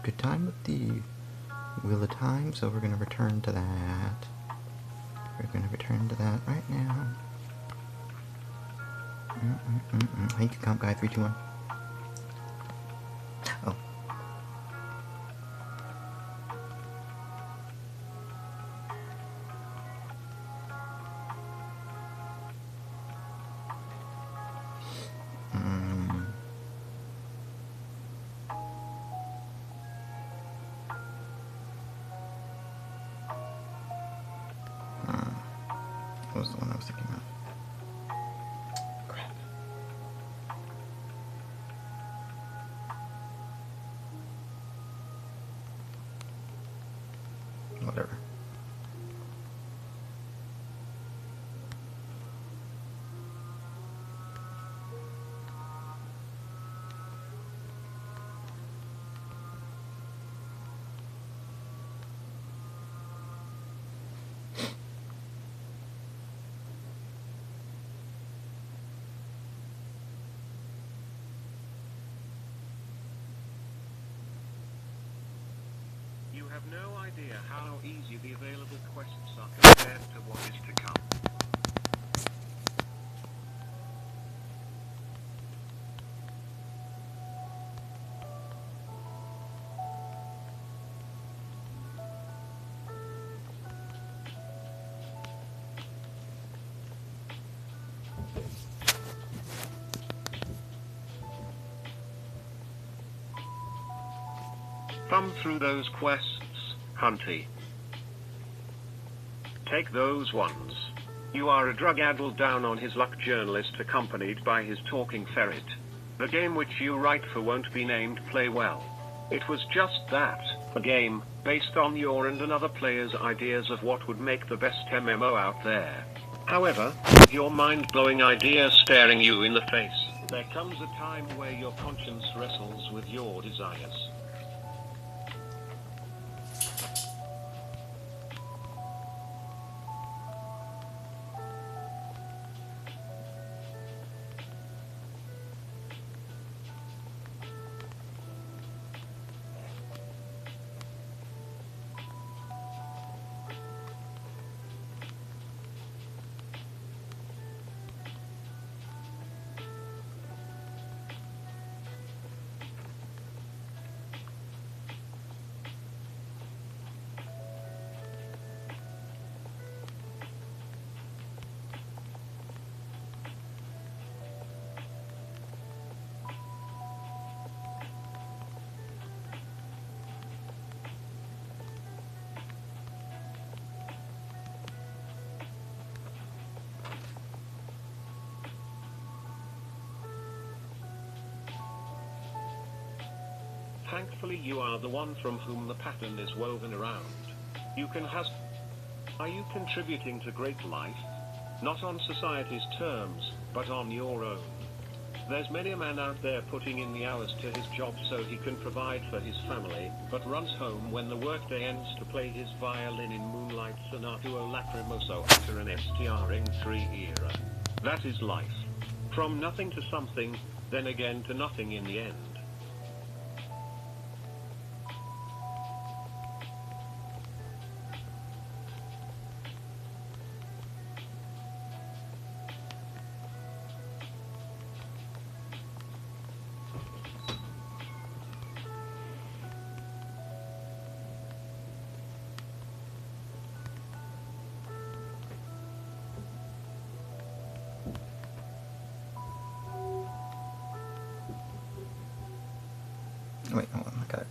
good time with the Wheel of Time, so we're going to return to that. We're going to return to that right now. Thank you, comp guy 321. Oh. What was the one I was thinking of? Crap. Whatever. You have no idea how easy the available quests are compared to what is to come. Thumb through those quests, Hunty. Take those ones. You are a drug-addled down-on-his-luck journalist accompanied by his talking ferret. The game which you write for won't be named Play Well. It was just that, a game, based on your and another player's ideas of what would make the best MMO out there. However, with your mind-blowing idea staring you in the face, there comes a time where your conscience wrestles with your desires. Thankfully you are the one from whom the pattern is woven around. You can has. Are you contributing to great life? Not on society's terms, but on your own. There's many a man out there putting in the hours to his job so he can provide for his family, but runs home when the workday ends to play his violin in Moonlight Sonata o Lacrimoso after an STRing 3 era. That is life. From nothing to something, then again to nothing in the end. Wait, hold on, I got it.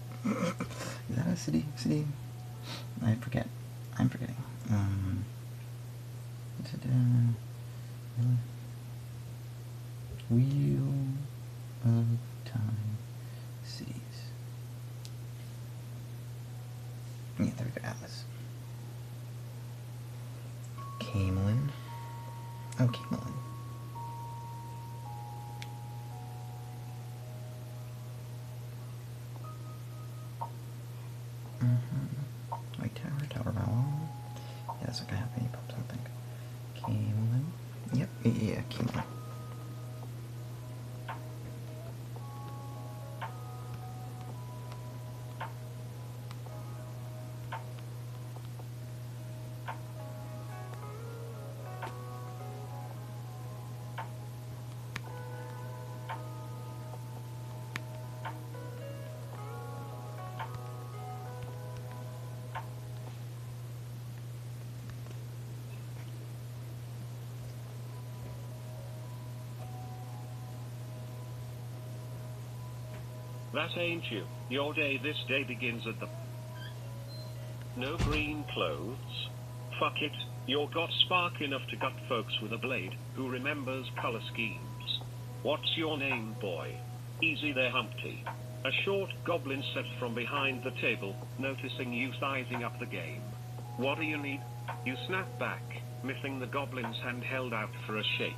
Is that a city? City? I forget. I'm forgetting. Is it, Wheel of Time cities. Yeah, there we go, Atlas. Camelin. Oh, Camelin. White Tower, Tower Valley. Yeah, that's not gonna have any pops, I don't think. Camelin. Yep, yeah, Camelin. That ain't you. Your day this day begins at the... No green clothes? Fuck it, you're got spark enough to gut folks with a blade, who remembers color schemes. What's your name, boy? Easy there, Humpty. A short goblin steps from behind the table, noticing you sizing up the game. What do you need? You snap back, missing the goblin's hand held out for a shake.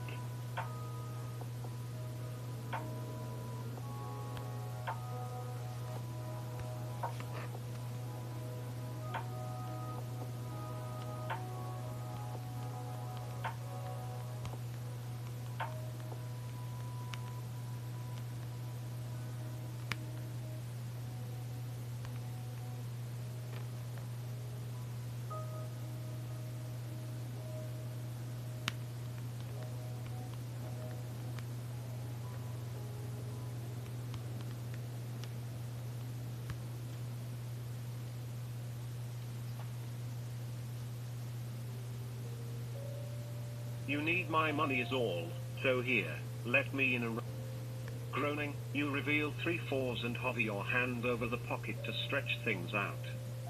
You need my money is all, so here, let me in a... Groaning, you reveal 3 fours and hover your hand over the pocket to stretch things out.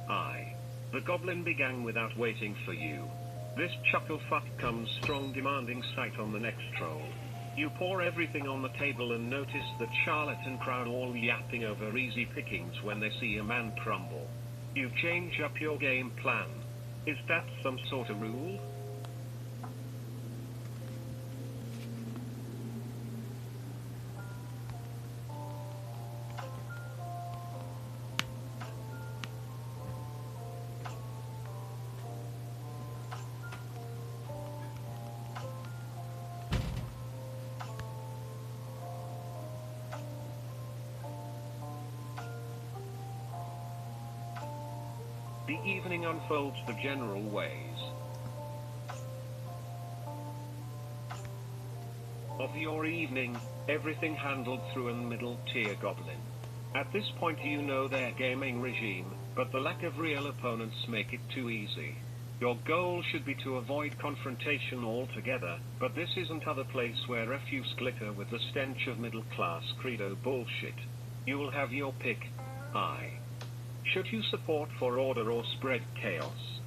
Aye. The goblin began without waiting for you. This chuckle fuck comes strong demanding sight on the next troll. You pour everything on the table and notice the charlatan crowd all yapping over easy pickings when they see a man crumble. You change up your game plan. Is that some sort of rule? The evening unfolds the general ways of your evening, everything handled through a middle tier goblin. At this point you know their gaming regime, but the lack of real opponents make it too easy. Your goal should be to avoid confrontation altogether, but this isn't other place where refuse glitter with the stench of middle class credo bullshit. You'll have your pick. Aye. Should you support for order or spread chaos?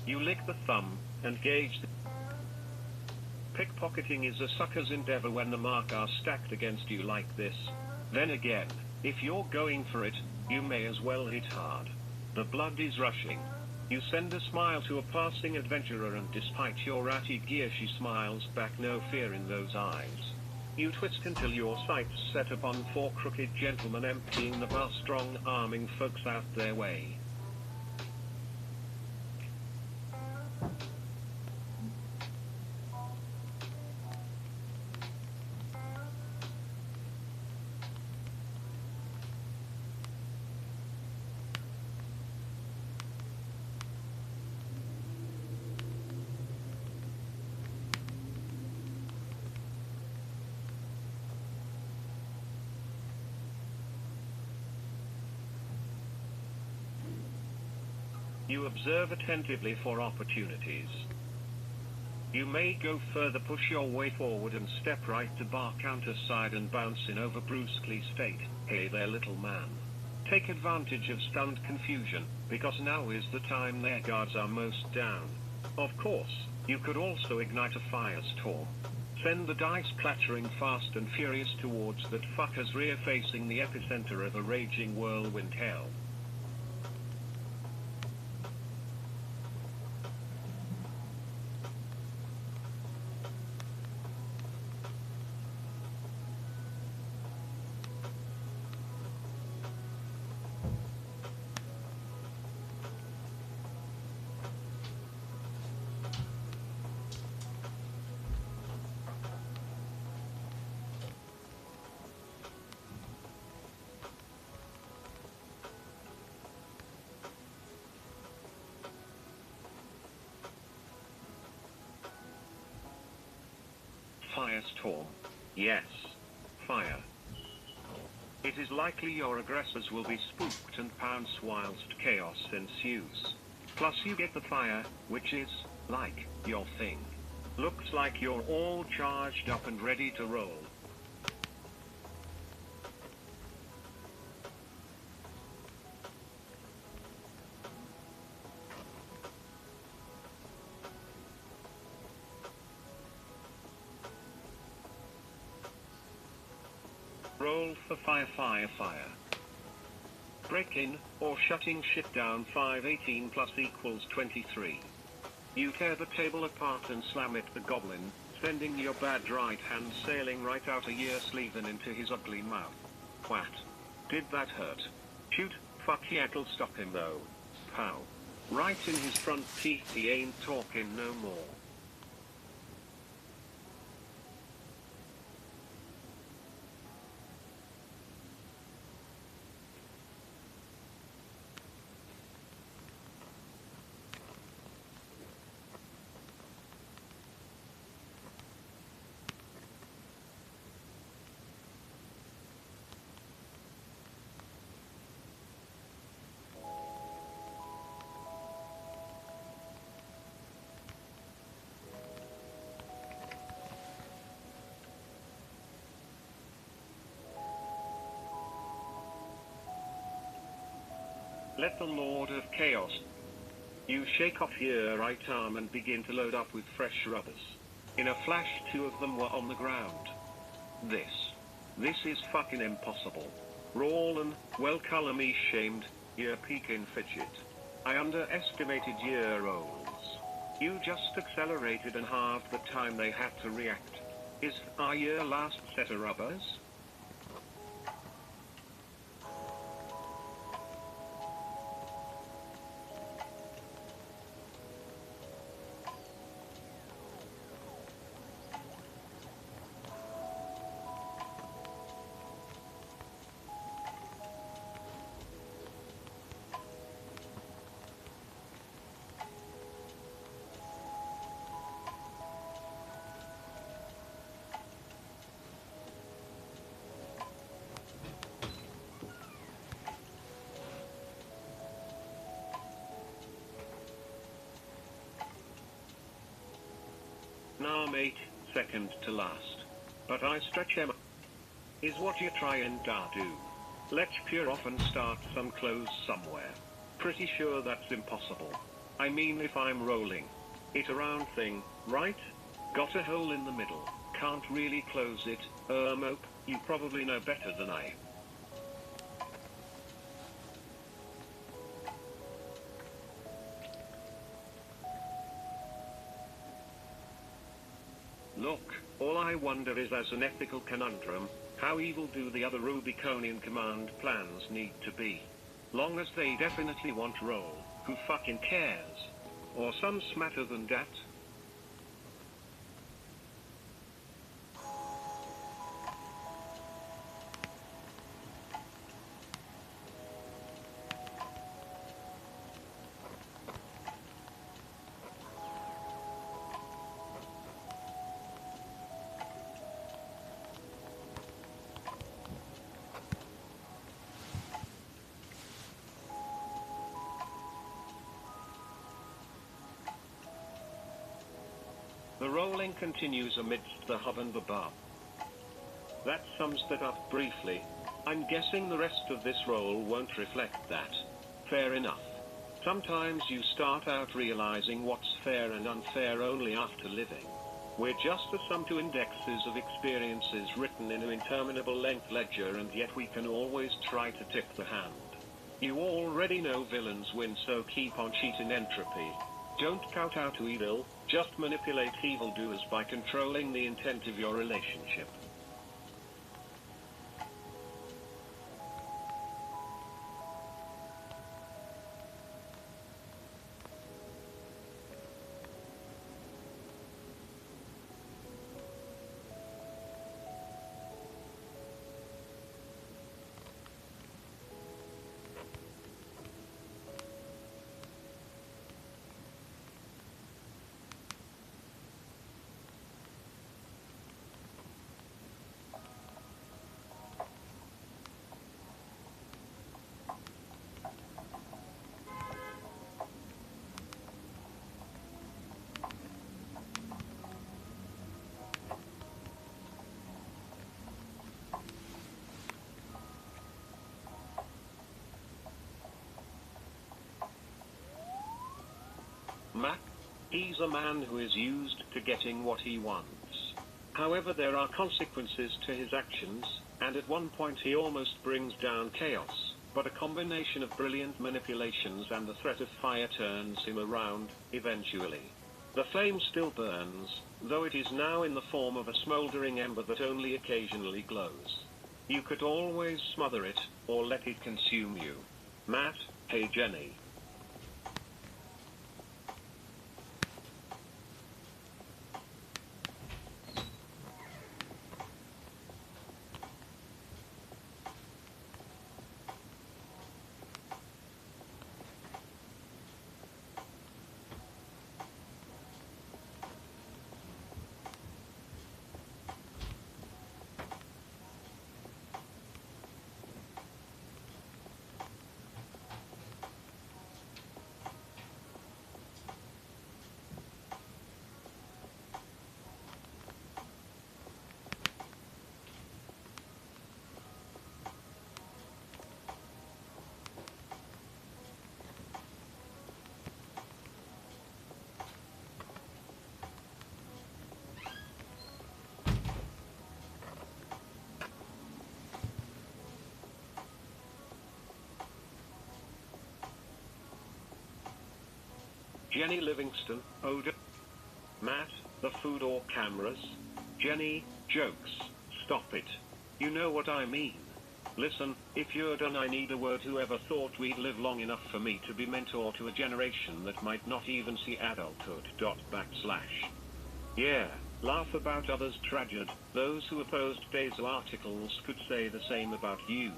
You lick the thumb, and gauge the... Pickpocketing is a sucker's endeavor when the mark are stacked against you like this. Then again, if you're going for it, you may as well hit hard. The blood is rushing. You send a smile to a passing adventurer and despite your ratty gear she smiles back, no fear in those eyes. You twist until your sights set upon 4 crooked gentlemen emptying the bar, strong arming folks out their way. You observe attentively for opportunities. You may go further, push your way forward and step right to bar counter side and bounce in over brusquely state, "Hey there little man." Take advantage of stunned confusion, because now is the time their guards are most down. Of course, you could also ignite a firestorm. Send the dice clattering fast and furious towards that fucker's rear, facing the epicenter of a raging whirlwind hell. firestorm. Yes. Fire. It is likely your aggressors will be spooked and pounce whilst chaos ensues. Plus you get the fire, which is, like, your thing. Looks like you're all charged up and ready to roll. Roll for fire. Break in, or shutting shit down 518 plus equals 23. You tear the table apart and slam it the goblin, sending your bad right hand sailing right out a year sleeve and into his ugly mouth. What? Did that hurt? Shoot, fuck yeah, it'll stop him though. Pow. Right in his front teeth, he ain't talking no more. Let the Lord of Chaos. You shake off your right arm and begin to load up with fresh rubbers. In a flash, 2 of them were on the ground. This is fucking impossible. Rollin', well color me shamed, year peeking fidget. I underestimated year rolls. You just accelerated and halved the time they had to react. Is our year last set of rubbers? Now mate, second to last. But I stretch em. Is what you try and do. Let's pure off and start some close somewhere. Pretty sure that's impossible. I mean if I'm rolling it around thing, right? Got a hole in the middle, can't really close it, mope, you probably know better than I. Look, all I wonder is as an ethical conundrum, how evil do the other Rubiconian command plans need to be? Long as they definitely want roll, who fucking cares? Or some smatter than that? The rolling continues amidst the hub and the bar. That sums that up briefly. I'm guessing the rest of this roll won't reflect that. Fair enough. Sometimes you start out realizing what's fair and unfair only after living. We're just a sum to indexes of experiences written in an interminable length ledger, and yet we can always try to tip the hand. You already know villains win, so keep on cheating entropy. Don't kowtow to evil, just manipulate evildoers by controlling the intent of your relationship. Matt? He's a man who is used to getting what he wants. However, there are consequences to his actions, and at one point he almost brings down chaos, but a combination of brilliant manipulations and the threat of fire turns him around, eventually. The flame still burns, though it is now in the form of a smoldering ember that only occasionally glows. You could always smother it, or let it consume you. Matt, hey Jenny. Jenny Livingston, Oda. Matt, the food or cameras? Jenny, jokes, stop it. You know what I mean. Listen, if you're done, I need a word. Whoever thought we'd live long enough for me to be mentor to a generation that might not even see adulthood. Yeah, laugh about others' tragedy. Those who opposed Days articles could say the same about yous.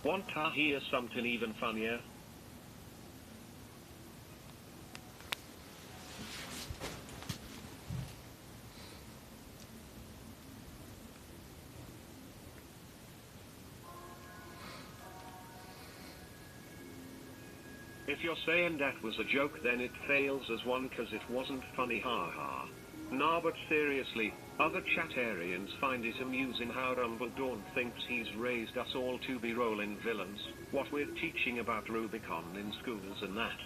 Want to hear something even funnier? If you're saying that was a joke, then it fails as one, cause it wasn't funny, haha. Nah, but seriously, other Chatarians find it amusing how Dumbledore thinks he's raised us all to be rolling villains, what with teaching about Rubicon in schools and that.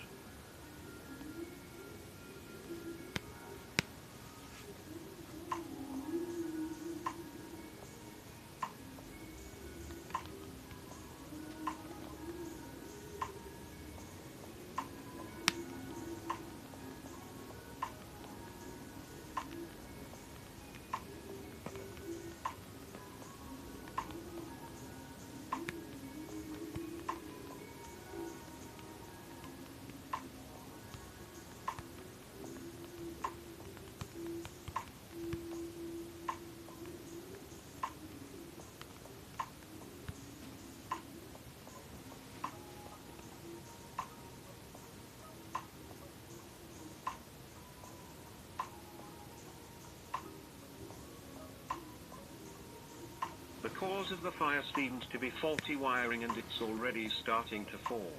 The cause of the fire seems to be faulty wiring, and it's already starting to fall.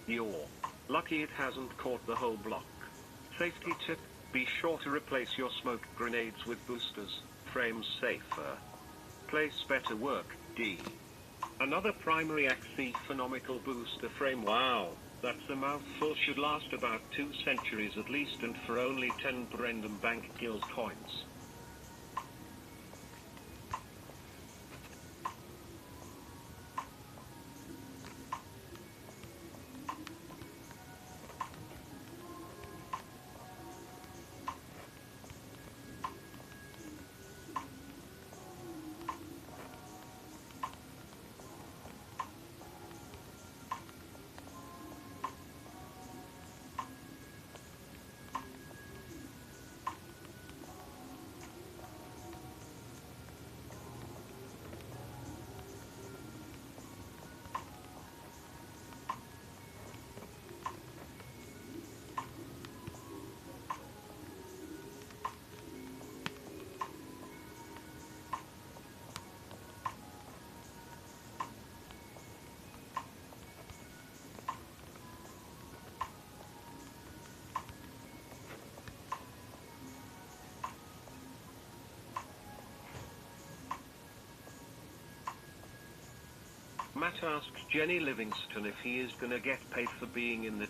You're lucky it hasn't caught the whole block. Safety tip: be sure to replace your smoke grenades with boosters, frames safer. Place better work, D. Another primary axi-phonomical booster frame. Wow, that's a mouthful. Should last about 2 centuries at least, and for only 10 Brendan Bank Guild coins. Matt asks Jenny Livingston if he is gonna get paid for being in the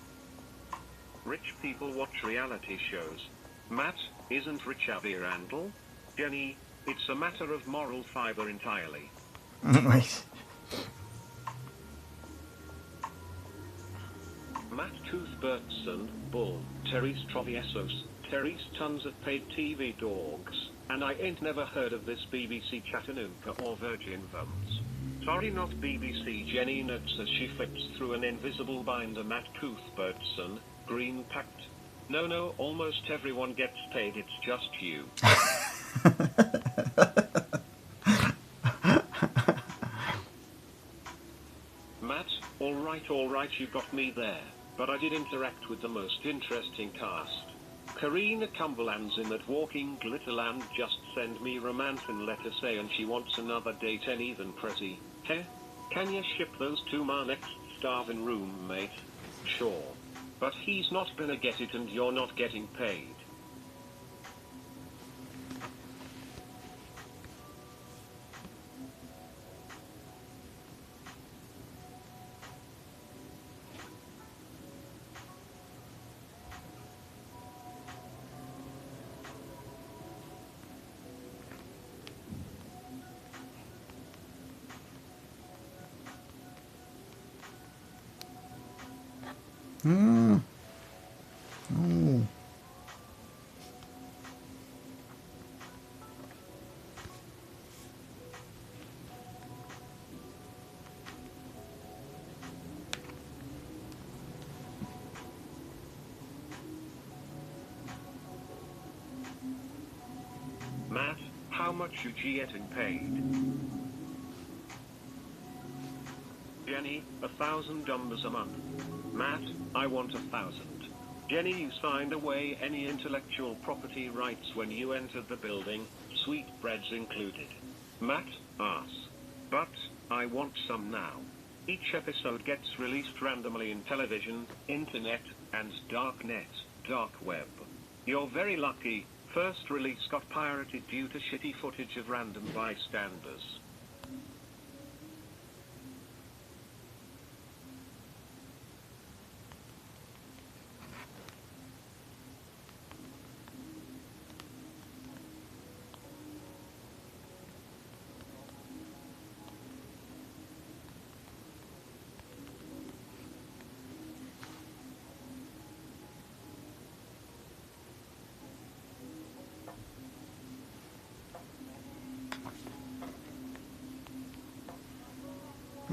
Rich people watch reality shows. Matt, isn't rich a virandle? Jenny, it's a matter of moral fiber entirely. Wait. Matt Cuthbertson, Bull, Terry's Troviesos, Terry's tons of paid TV dogs, and I ain't never heard of this BBC Chattanooga or Virgin Vums. Sorry, not BBC. Jenny notes as she flips through an invisible binder. Matt Cuthbertson, Green Pact. No, almost everyone gets paid, it's just you. Matt, alright, you got me there, but I did interact with the most interesting cast. Karina Cumberland's in that walking glitterland. Just send me romancing letter say and she wants another date and even pretty. Heh? Can you ship those to my next starving roommate? Sure. But he's not gonna get it and you're not getting paid. Oh. Matt, how much you getting paid? Jenny, $1,000 a month. Matt, I want 1,000. Jenny, you signed away any intellectual property rights when you entered the building, sweetbreads included. Matt, ass. But, I want some now. Each episode gets released randomly in television, internet, and darknet, dark web. You're very lucky. First release got pirated due to shitty footage of random bystanders.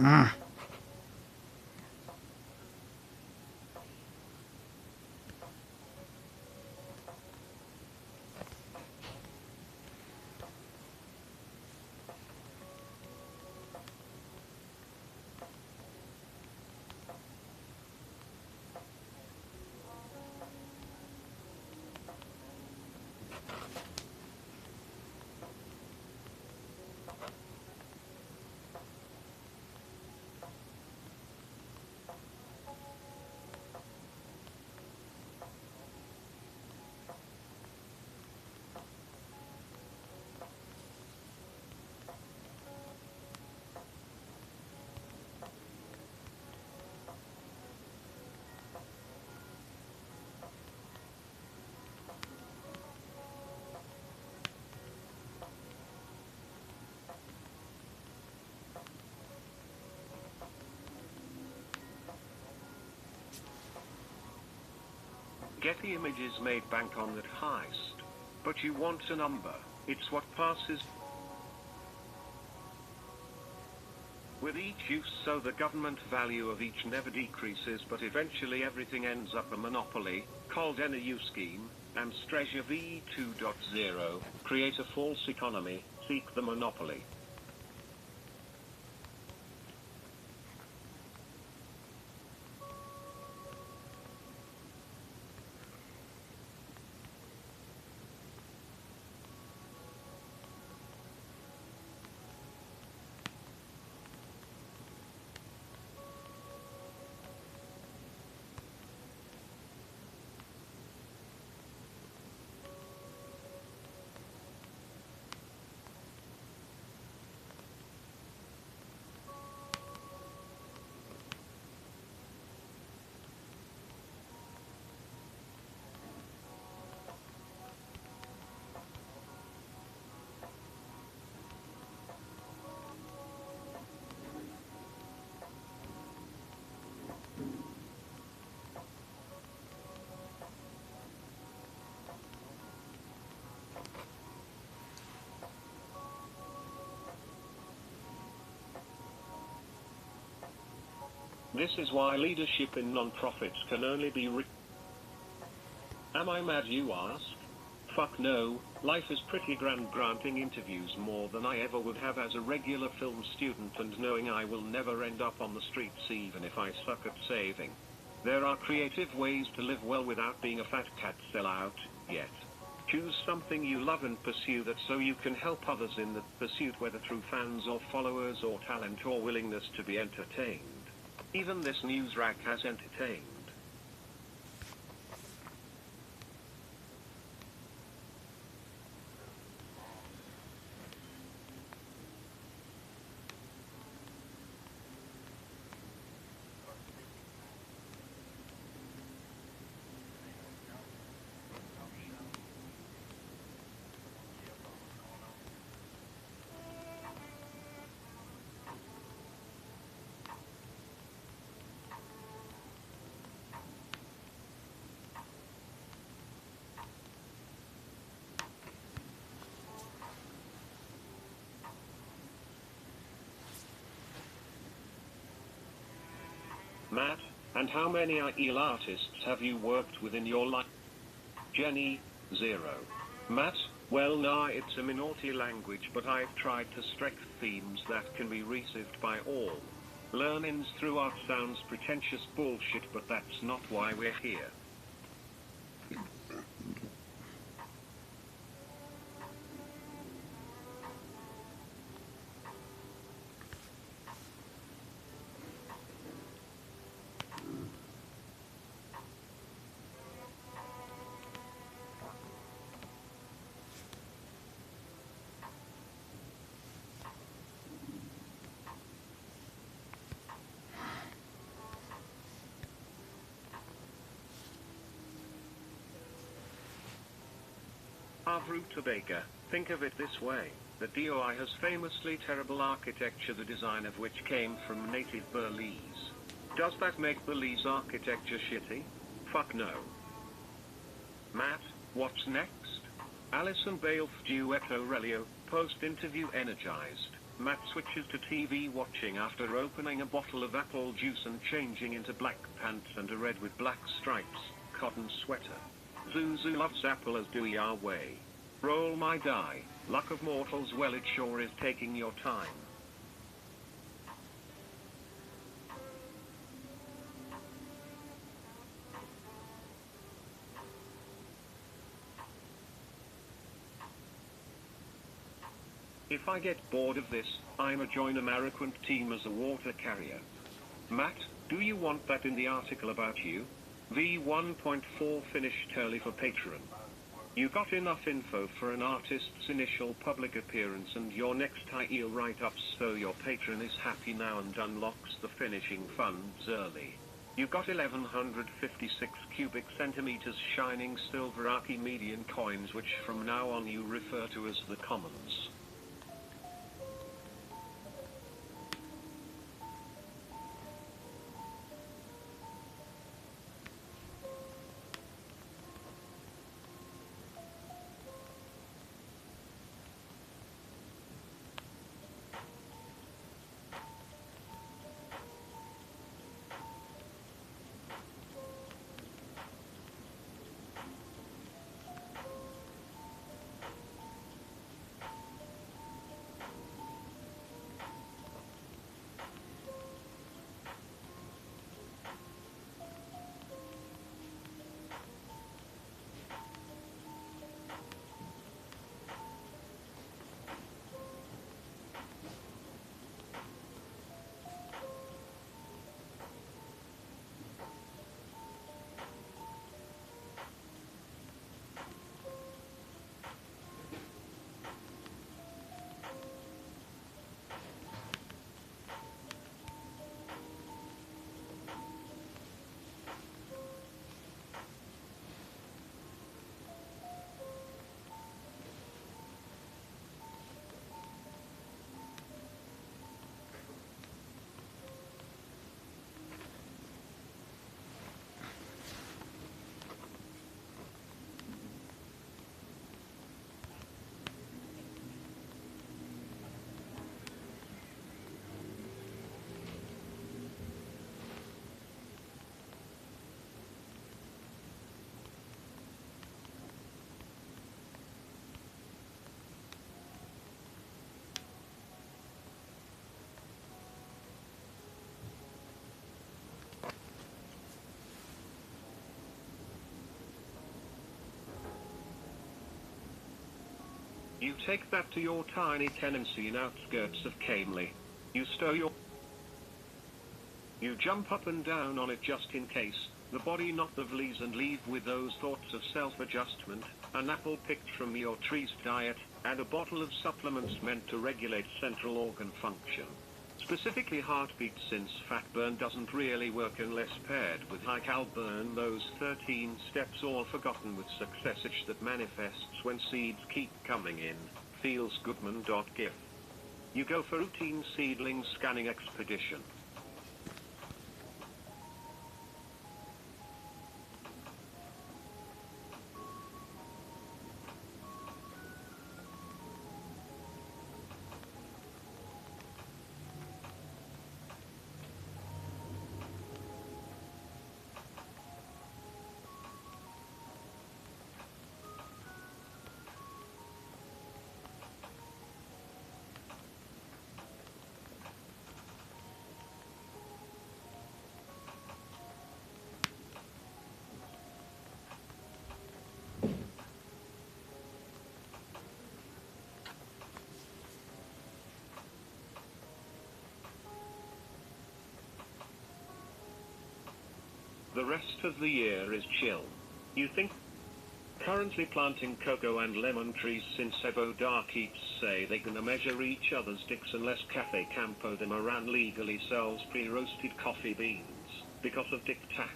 Ah. Getty Images made bank on that heist. But you want a number, it's what passes with each use, so the government value of each never decreases, but eventually everything ends up a monopoly, called NAU scheme, and Stresia v 2.0, create a false economy, seek the monopoly. This is why leadership in non-profits can only be Am I mad, you ask? Fuck no, life is pretty grand, granting interviews more than I ever would have as a regular film student and knowing I will never end up on the streets even if I suck at saving. There are creative ways to live well without being a fat cat sellout, yet. Choose something you love and pursue that so you can help others in the pursuit, whether through fans or followers or talent or willingness to be entertained. Even this news rack has entertained. Matt, and how many IEL artists have you worked with in your life? Jenny, 0. Matt, well nah, it's a minority language, but I've tried to strike themes that can be received by all. Learnings through art sounds pretentious bullshit, but that's not why we're here. Ruta Baker, think of it this way. The DOI has famously terrible architecture, the design of which came from native Belize. Does that make Belize architecture shitty? Fuck no. Matt, what's next? Alison Bale duet Aurelio, post-interview energized. Matt switches to TV watching after opening a bottle of apple juice and changing into black pants and a red with black stripes, cotton sweater. Zuzu loves apple as do we our way. Roll my die, luck of mortals, well it sure is taking your time. If I get bored of this, I'ma join American team as a water carrier. Matt, do you want that in the article about you? V1.4 finished early for Patreon. You got enough info for an artist's initial public appearance and your next IEL write-ups, so your patron is happy now and unlocks the finishing funds early. You got 1156 cubic centimeters shining silver Archimedean coins, which from now on you refer to as the commons. You take that to your tiny tenancy in outskirts of Camely. You stow your... You jump up and down on it just in case, the body not the vlees, and leave with those thoughts of self-adjustment, an apple picked from your tree's diet, and a bottle of supplements meant to regulate central organ function. Specifically heartbeat, since fat burn doesn't really work unless paired with high cal burn. Those 13 steps all forgotten with success itch that manifests when seeds keep coming in. Feelsgoodman.gif. You go for routine seedling scanning expedition. The rest of the year is chill. You think? Currently planting cocoa and lemon trees since Evo Darkeats say they can measure each other's dicks unless Cafe Campo de Moran legally sells pre-roasted coffee beans, because of dick tax.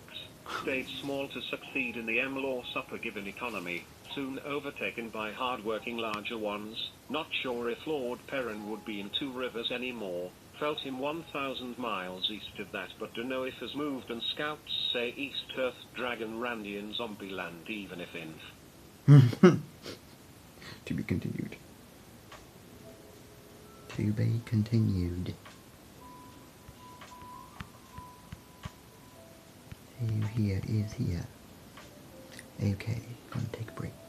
Stayed small to succeed in the M-Law supper given economy, soon overtaken by hard-working larger ones. Not sure if Lord Perrin would be in Two Rivers anymore. Felt him 1,000 miles east of that, but don't know if has moved, and scouts say East Earth Dragon Randian Zombieland even if in. To be continued. To be continued. Who here is here? Okay, gonna take a break.